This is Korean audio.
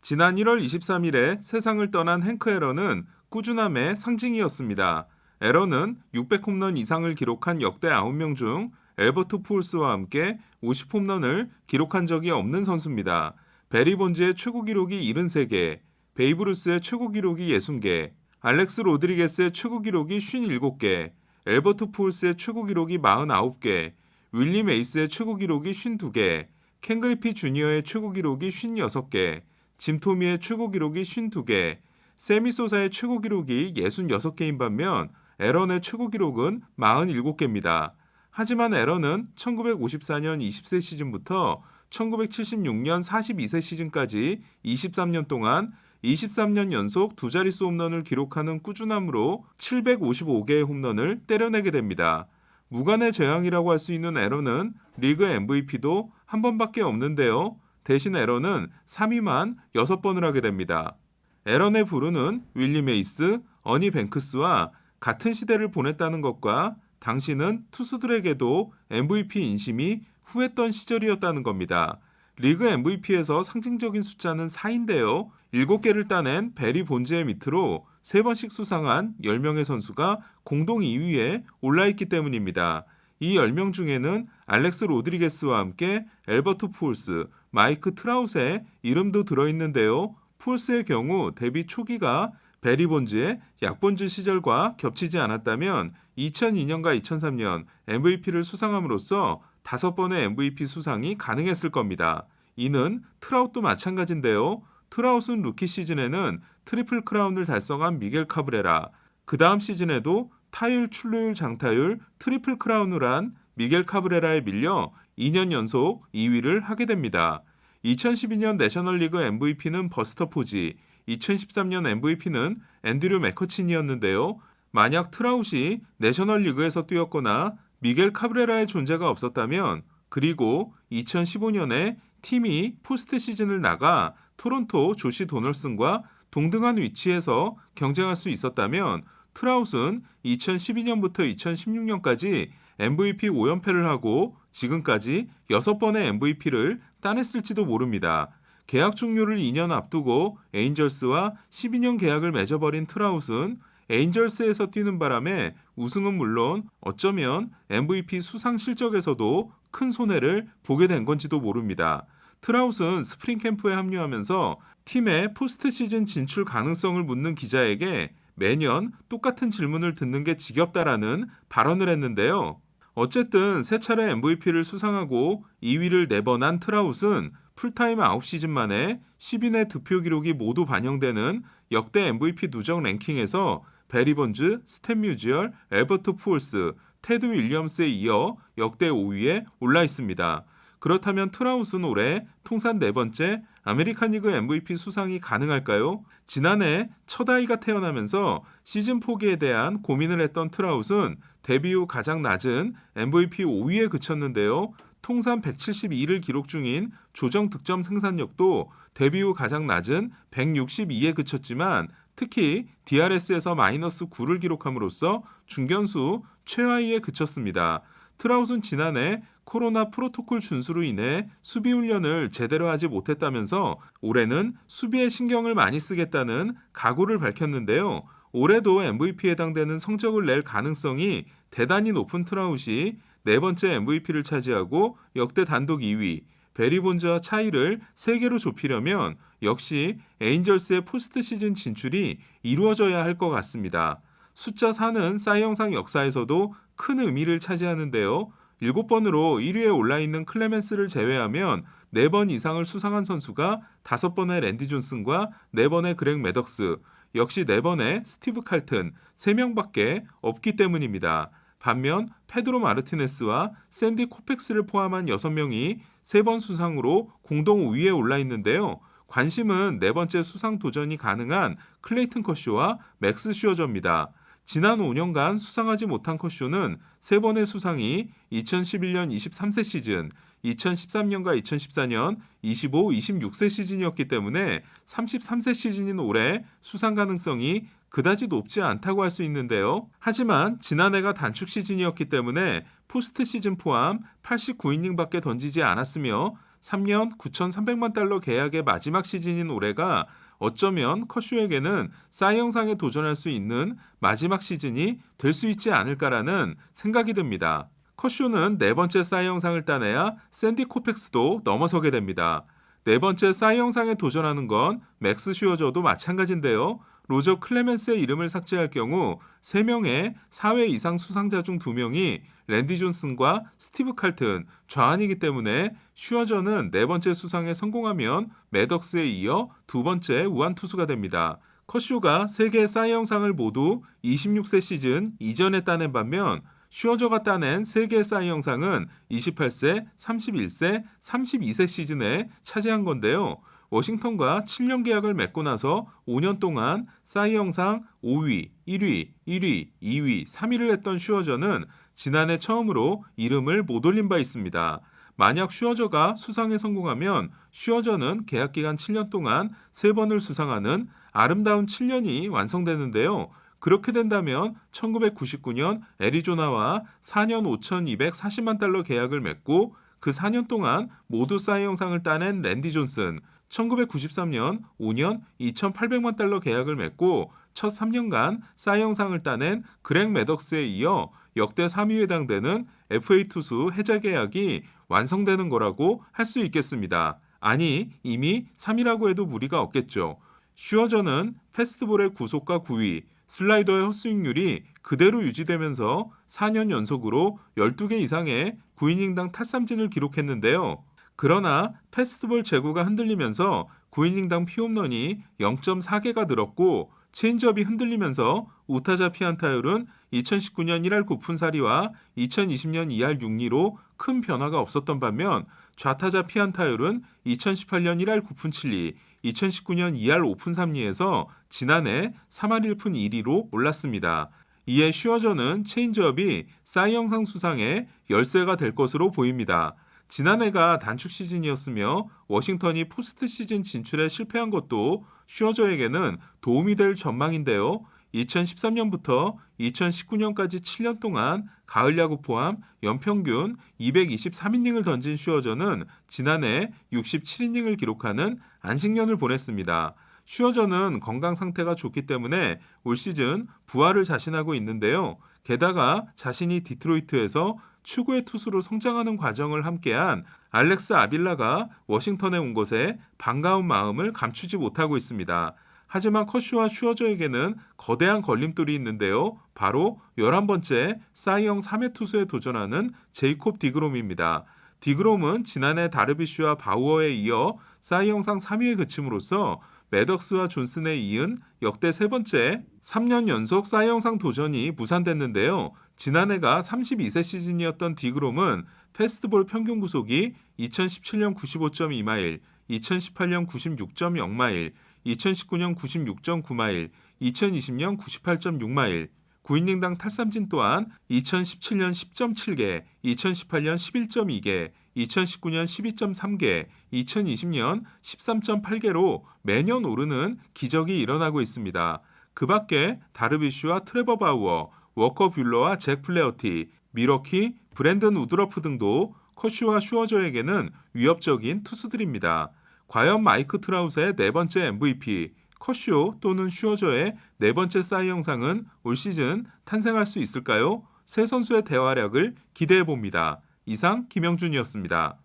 지난 1월 23일에 세상을 떠난 행크 앨런은 꾸준함의 상징이었습니다. 앨런은 600홈런 이상을 기록한 역대 9명 중 엘버트 푸올스와 함께 50홈런을 기록한 적이 없는 선수입니다. 베리 본즈의 최고 기록이 73개, 베이브 루스의 최고 기록이 60개, 알렉스 로드리게스의 최고 기록이 57개, 엘버트 푸올스의 최고 기록이 49개, 윌리 메이스의 최고 기록이 52개, 켄 그리피 주니어의 최고 기록이 56개, 짐 토미의 최고 기록이 52개, 세미 소사의 최고 기록이 66개인 반면 앨런의 최고 기록은 47개입니다. 하지만 앨런은 1954년 20세 시즌부터 1976년 42세 시즌까지 23년 동안 23년 연속 두 자릿수 홈런을 기록하는 꾸준함으로 755개의 홈런을 때려내게 됩니다. 무관의 재앙이라고 할 수 있는 앨런은 리그 MVP도 한 번밖에 없는데요. 대신 앨런은 3위만 6번을 하게 됩니다. 앨런의 부르는 윌리 메이스, 어니 뱅크스와 같은 시대를 보냈다는 것과 당시는 투수들에게도 MVP 인심이 후했던 시절이었다는 겁니다. 리그 MVP에서 상징적인 숫자는 4인데요. 7개를 따낸 베리 본즈의 밑으로 3번씩 수상한 10명의 선수가 공동 2위에 올라있기 때문입니다. 이 10명 중에는 알렉스 로드리게스와 함께 엘버트 푸올스, 마이크 트라웃의 이름도 들어있는데요. 푸올스의 경우 데뷔 초기가 베리 본즈의 약본즈 시절과 겹치지 않았다면 2002년과 2003년 MVP를 수상함으로써 5번의 MVP 수상이 가능했을 겁니다. 이는 트라웃도 마찬가지인데요. 트라웃은 루키 시즌에는 트리플 크라운을 달성한 미겔 카브레라, 그 다음 시즌에도 타율, 출루율, 장타율, 트리플 크라운을 한 미겔 카브레라에 밀려 2년 연속 2위를 하게 됩니다. 2012년 내셔널리그 MVP는 버스터 포지, 2013년 MVP는 앤드류 맥커친이었는데요. 만약 트라웃이 내셔널리그에서 뛰었거나 미겔 카브레라의 존재가 없었다면, 그리고 2015년에 팀이 포스트 시즌을 나가 토론토 조시 도널슨과 동등한 위치에서 경쟁할 수 있었다면 트라웃은 2012년부터 2016년까지 MVP 5연패를 하고 지금까지 6번의 MVP를 따냈을지도 모릅니다. 계약 종료를 2년 앞두고 에인절스와 12년 계약을 맺어버린 트라웃은 에인절스에서 뛰는 바람에 우승은 물론 어쩌면 MVP 수상 실적에서도 큰 손해를 보게 된 건지도 모릅니다. 트라웃은 스프링 캠프에 합류하면서 팀의 포스트 시즌 진출 가능성을 묻는 기자에게 매년 똑같은 질문을 듣는 게 지겹다라는 발언을 했는데요. 어쨌든 세 차례 MVP를 수상하고 2위를 4번 한 트라웃은 풀타임 9시즌 만에 10인의 득표 기록이 모두 반영되는 역대 MVP 누적 랭킹에서 베리 본즈, 스탠 뮤지얼, 엘버트 푸올스, 테드 윌리엄스에 이어 역대 5위에 올라 있습니다. 그렇다면 트라웃은 올해 통산 4번째 아메리칸 리그 MVP 수상이 가능할까요? 지난해 첫 아이가 태어나면서 시즌 포기에 대한 고민을 했던 트라웃은 데뷔 후 가장 낮은 MVP 5위에 그쳤는데요. 통산 172를 기록 중인 조정 득점 생산력도 데뷔 후 가장 낮은 162에 그쳤지만 특히 DRS에서 마이너스 9를 기록함으로써 중견수 최하위에 그쳤습니다. 트라웃은 지난해 코로나 프로토콜 준수로 인해 수비 훈련을 제대로 하지 못했다면서 올해는 수비에 신경을 많이 쓰겠다는 각오를 밝혔는데요. 올해도 MVP에 해당되는 성적을 낼 가능성이 대단히 높은 트라웃이 4번째 MVP를 차지하고 역대 단독 2위, 베리 본즈와 차이를 3개로 좁히려면 역시 에인절스의 포스트 시즌 진출이 이루어져야 할 것 같습니다. 숫자 4는 싸이 영상 역사에서도 큰 의미를 차지하는데요. 7번으로 1위에 올라있는 클레멘스를 제외하면 4번 이상을 수상한 선수가 5번의 랜디 존슨과 4번의 그렉 매덕스, 역시 4번의 스티브 칼튼, 3명밖에 없기 때문입니다. 반면 페드로 마르티네스와 샌디 코펙스를 포함한 6명이 3번 수상으로 공동 5위에 올라있는데요. 관심은 4번째 수상 도전이 가능한 클레이튼 커쇼와 맥스 슈어저입니다. 지난 5년간 수상하지 못한 커쇼는 3번의 수상이 2011년 23세 시즌, 2013년과 2014년 25, 26세 시즌이었기 때문에 33세 시즌인 올해 수상 가능성이 그다지 높지 않다고 할 수 있는데요. 하지만 지난해가 단축 시즌이었기 때문에 포스트 시즌 포함 89이닝밖에 던지지 않았으며 3년 9,300만 달러 계약의 마지막 시즌인 올해가 어쩌면 커쇼에게는 싸이 영상에 도전할 수 있는 마지막 시즌이 될 수 있지 않을까라는 생각이 듭니다. 커쇼는 네 번째 싸이 영상을 따내야 샌디 코펙스도 넘어서게 됩니다. 네 번째 싸이 영상에 도전하는 건 맥스 슈어저도 마찬가지인데요. 로저 클레멘스의 이름을 삭제할 경우 3명의 4회 이상 수상자 중 2명이 랜디 존슨과 스티브 칼튼, 좌완이기 때문에 슈어저는 네 번째 수상에 성공하면 매덕스에 이어 두 번째 우완 투수가 됩니다. 커쇼가 3개의 싸이 영상을 모두 26세 시즌 이전에 따낸 반면 슈어저가 따낸 3개의 싸이 영상은 28세, 31세, 32세 시즌에 차지한 건데요. 워싱턴과 7년 계약을 맺고 나서 5년 동안 싸이 영상 5위, 1위, 1위, 2위, 3위를 했던 슈어저는 지난해 처음으로 이름을 못 올린 바 있습니다. 만약 슈어저가 수상에 성공하면 슈어저는 계약 기간 7년 동안 3번을 수상하는 아름다운 7년이 완성되는데요. 그렇게 된다면 1999년 애리조나와 4년 5,240만 달러 계약을 맺고 그 4년 동안 모두 싸이 영상을 따낸 랜디 존슨, 1993년 5년 2,800만 달러 계약을 맺고 첫 3년간 싸이 영상을 따낸 그렉 매덕스에 이어 역대 3위에 해당되는 FA 투수 해자 계약이 완성되는 거라고 할 수 있겠습니다. 아니, 이미 3위라고 해도 무리가 없겠죠. 슈어저는 패스트볼의 구속과 구위, 슬라이더의 헛스윙률이 그대로 유지되면서 4년 연속으로 12개 이상의 9이닝당 탈삼진을 기록했는데요. 그러나 패스트볼 제구가 흔들리면서 9이닝당 피홈런이 0.4개가 늘었고 체인지업이 흔들리면서 우타자 피안타율은 2019년 1할 9푼 4리와 2020년 2할 6리로 큰 변화가 없었던 반면 좌타자 피안타율은 2018년 1할 9푼 7리, 2019년 2할 5푼 3리에서 지난해 3할 1푼 2리로 올랐습니다. 이에 슈어저는 체인지업이 싸이 영상 수상의 열쇠가 될 것으로 보입니다. 지난해가 단축 시즌이었으며 워싱턴이 포스트 시즌 진출에 실패한 것도 슈어저에게는 도움이 될 전망인데요. 2013년부터 2019년까지 7년 동안 가을 야구 포함 연평균 223이닝을 던진 슈어저는 지난해 67이닝을 기록하는 안식년을 보냈습니다. 슈어저는 건강 상태가 좋기 때문에 올 시즌 부활을 자신하고 있는데요. 게다가 자신이 디트로이트에서 최고의 투수로 성장하는 과정을 함께한 알렉스 아빌라가 워싱턴에 온 것에 반가운 마음을 감추지 못하고 있습니다. 하지만 커쇼와 슈어저에게는 거대한 걸림돌이 있는데요. 바로 11번째 싸이영 3회 투수에 도전하는 제이콥 디그롬입니다. 디그롬은 지난해 다르비슈와 바우어에 이어 싸이영상 3위에 그침으로써 매덕스와 존슨에 이은 역대 세 번째 3년 연속 싸이영상 도전이 무산됐는데요. 지난해가 32세 시즌이었던 디그롬은 패스트볼 평균 구속이 2017년 95.2마일, 2018년 96.0마일, 2019년 96.9마일, 2020년 98.6마일, 9이닝당 탈삼진 또한 2017년 10.7개, 2018년 11.2개, 2019년 12.3개, 2020년 13.8개로 매년 오르는 기적이 일어나고 있습니다. 그 밖에 다르비슈와 트레버 바우어, 워커 뷰러와 잭 플레어티, 미러키, 브랜든 우드러프 등도 커쇼와 슈어저에게는 위협적인 투수들입니다. 과연 마이크 트라웃의 네 번째 MVP, 커쇼 또는 슈어저의 네 번째 싸이 영상은 올 시즌 탄생할 수 있을까요? 세 선수의 대활약을 기대해 봅니다. 이상 김영준이었습니다.